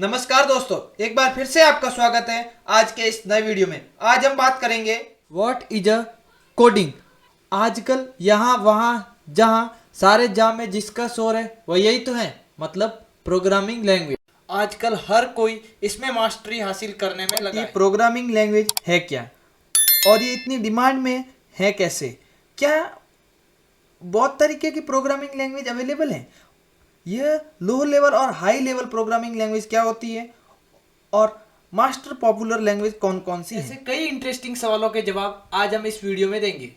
नमस्कार दोस्तों, एक बार फिर से आपका स्वागत है आज के इस नए वीडियो में। आज हम बात करेंगे व्हाट इज अ कोडिंग। आजकल यहाँ वहाँ जहाँ सारे जहाँ में जिसका शोर है वह यही तो है, मतलब प्रोग्रामिंग लैंग्वेज। आजकल हर कोई इसमें मास्टरी हासिल करने में लगा है। प्रोग्रामिंग लैंग्वेज है क्या और ये इतनी डिमांड में है कैसे? क्या बहुत तरीके की प्रोग्रामिंग लैंग्वेज अवेलेबल है? यह लो लेवल और हाई लेवल प्रोग्रामिंग लैंग्वेज क्या होती है और मास्टर पॉपुलर लैंग्वेज कौन कौन सी है? ऐसे कई इंटरेस्टिंग सवालों के जवाब आज हम इस वीडियो में देंगे।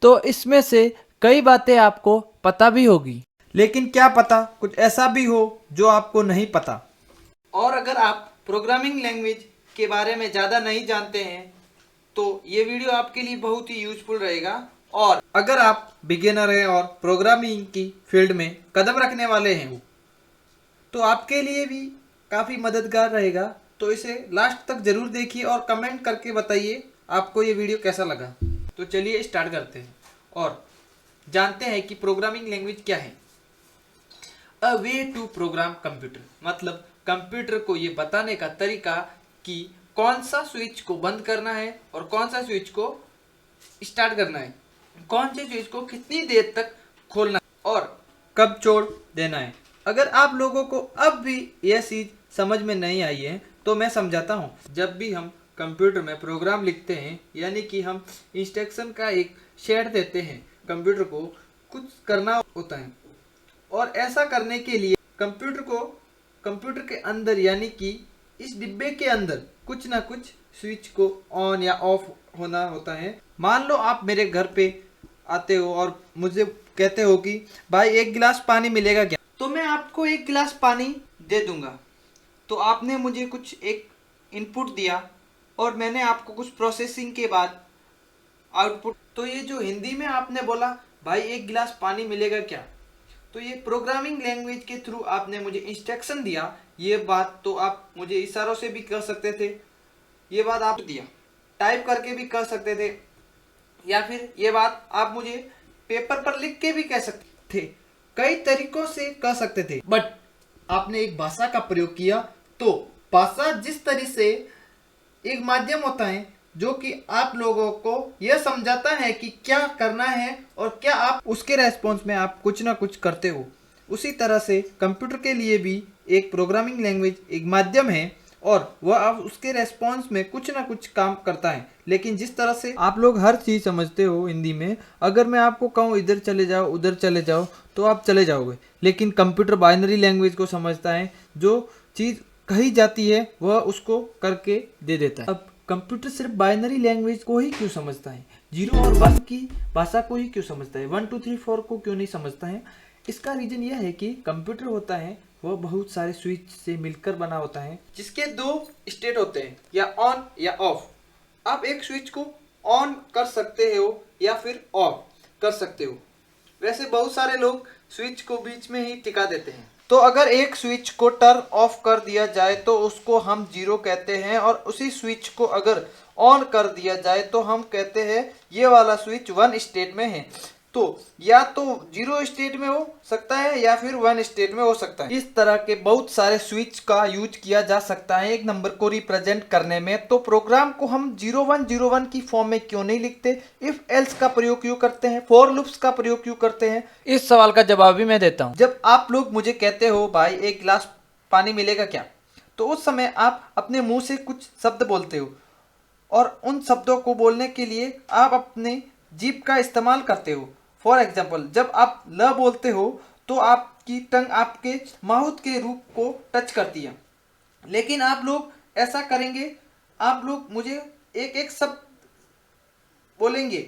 तो इसमें से कई बातें आपको पता भी होगी, लेकिन क्या पता कुछ ऐसा भी हो जो आपको नहीं पता। और अगर आप प्रोग्रामिंग लैंग्वेज के बारे में ज़्यादा नहीं जानते हैं तो ये वीडियो आपके लिए बहुत ही यूजफुल रहेगा। और अगर आप बिगिनर हैं और प्रोग्रामिंग की फील्ड में कदम रखने वाले हैं तो आपके लिए भी काफ़ी मददगार रहेगा। तो इसे लास्ट तक जरूर देखिए और कमेंट करके बताइए आपको ये वीडियो कैसा लगा। तो चलिए स्टार्ट करते हैं और जानते हैं कि प्रोग्रामिंग लैंग्वेज क्या है। अ वे टू प्रोग्राम कंप्यूटर, मतलब कंप्यूटर को ये बताने का तरीका कि कौन सा स्विच को बंद करना है और कौन सा स्विच को स्टार्ट करना है, कौन से स्विच को कितनी देर तक खोलना है और कब छोड़ देना है। अगर आप लोगों को अब भी यह चीज समझ में नहीं आई है तो मैं समझाता हूँ। जब भी हम कंप्यूटर में प्रोग्राम लिखते हैं, यानी कि हम इंस्ट्रक्शन का एक सेट देते हैं, कंप्यूटर को कुछ करना होता है और ऐसा करने के लिए कंप्यूटर के अंदर, यानी कि इस डिब्बे के अंदर कुछ ना कुछ स्विच को ऑन या ऑफ होना होता है। मान लो आप मेरे घर पे आते हो और मुझे कहते हो कि भाई एक गिलास पानी मिलेगा क्या? तो मैं आपको एक गिलास पानी दे दूंगा। तो आपने मुझे कुछ एक इनपुट दिया और मैंने आपको कुछ प्रोसेसिंग के बाद आउटपुट। तो ये जो हिंदी में आपने बोला भाई एक गिलास पानी मिलेगा क्या, तो ये प्रोग्रामिंग लैंग्वेज के थ्रू आपने मुझे इंस्ट्रक्शन दिया। ये बात तो आप मुझे इशारों से भी कर सकते थे, ये बात आप दिया टाइप करके भी कर सकते थे, या फिर ये बात आप मुझे पेपर पर लिख के भी कह सकते थे। कई तरीकों से कर सकते थे, बट आपने एक भाषा का प्रयोग किया। तो भाषा जिस तरह से एक माध्यम होता है जो कि आप लोगों को यह समझाता है कि क्या करना है और क्या आप उसके रेस्पॉन्स में आप कुछ ना कुछ करते हो, उसी तरह से कंप्यूटर के लिए भी एक प्रोग्रामिंग लैंग्वेज एक माध्यम है और वह आप उसके रेस्पॉन्स में कुछ ना कुछ काम करता है। लेकिन जिस तरह से आप लोग हर चीज़ समझते हो हिंदी में, अगर मैं आपको कहूँ इधर चले जाओ उधर चले जाओ तो आप चले जाओगे, लेकिन कंप्यूटर बाइनरी लैंग्वेज को समझता है। जो चीज़ कही जाती है वह उसको करके दे देता है। अब कंप्यूटर सिर्फ बाइनरी लैंग्वेज को ही क्यों समझता है, 0 और 1 की भाषा को ही क्यों समझता है, 1 2 3 4 को क्यों नहीं समझता है? इसका रीजन यह है कि कंप्यूटर होता है वह बहुत सारे स्विच से मिलकर बना होता है, जिसके दो स्टेट होते हैं, या ऑन या ऑफ। आप एक स्विच को ऑन कर सकते हो या फिर ऑफ कर सकते हो। वैसे बहुत सारे लोग स्विच को बीच में ही टिका देते हैं। तो अगर एक स्विच को टर्न ऑफ कर दिया जाए तो उसको हम 0 कहते हैं, और उसी स्विच को अगर ऑन कर दिया जाए तो हम कहते हैं ये वाला स्विच 1 स्टेट में है। तो या तो 0 स्टेट में हो सकता है या फिर 1 स्टेट में हो सकता है। इस तरह के बहुत सारे स्विच का यूज किया जा सकता है एक नंबर को रिप्रेजेंट करने में। तो प्रोग्राम को हम 0101 की फॉर्म में क्यों नहीं लिखते, इफ एल्स का प्रयोग क्यों करते हैं, फॉर लूप्स का प्रयोग क्यों करते हैं? इस सवाल का जवाब भी मैं देता हूँ। जब आप लोग मुझे कहते हो भाई एक गिलास पानी मिलेगा क्या, तो उस समय आप अपने मुंह से कुछ शब्द बोलते हो और उन शब्दों को बोलने के लिए आप अपने जीभ का इस्तेमाल करते हो। फॉर एग्जाम्पल, जब आप ल बोलते हो तो आपकी टंग आपके माउथ के रूप को टच करती है, लेकिन आप लोग ऐसा करेंगे, आप लोग मुझे एक एक शब्द बोलेंगे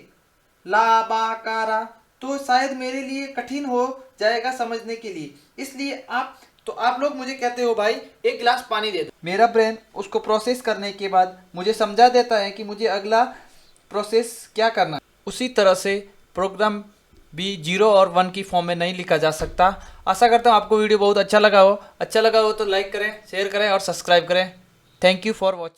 ला बा कारा, तो शायद मेरे लिए कठिन हो जाएगा समझने के लिए। इसलिए आप लोग मुझे कहते हो भाई एक गिलास पानी दे दो, मेरा ब्रेन उसको प्रोसेस करने के बाद मुझे समझा देता है कि मुझे अगला प्रोसेस क्या करना है। उसी तरह से प्रोग्राम भी 0 और 1 की फॉर्म में नहीं लिखा जा सकता। आशा करता हूँ आपको वीडियो बहुत अच्छा लगा हो तो लाइक करें, शेयर करें और सब्सक्राइब करें। Thank you for watching.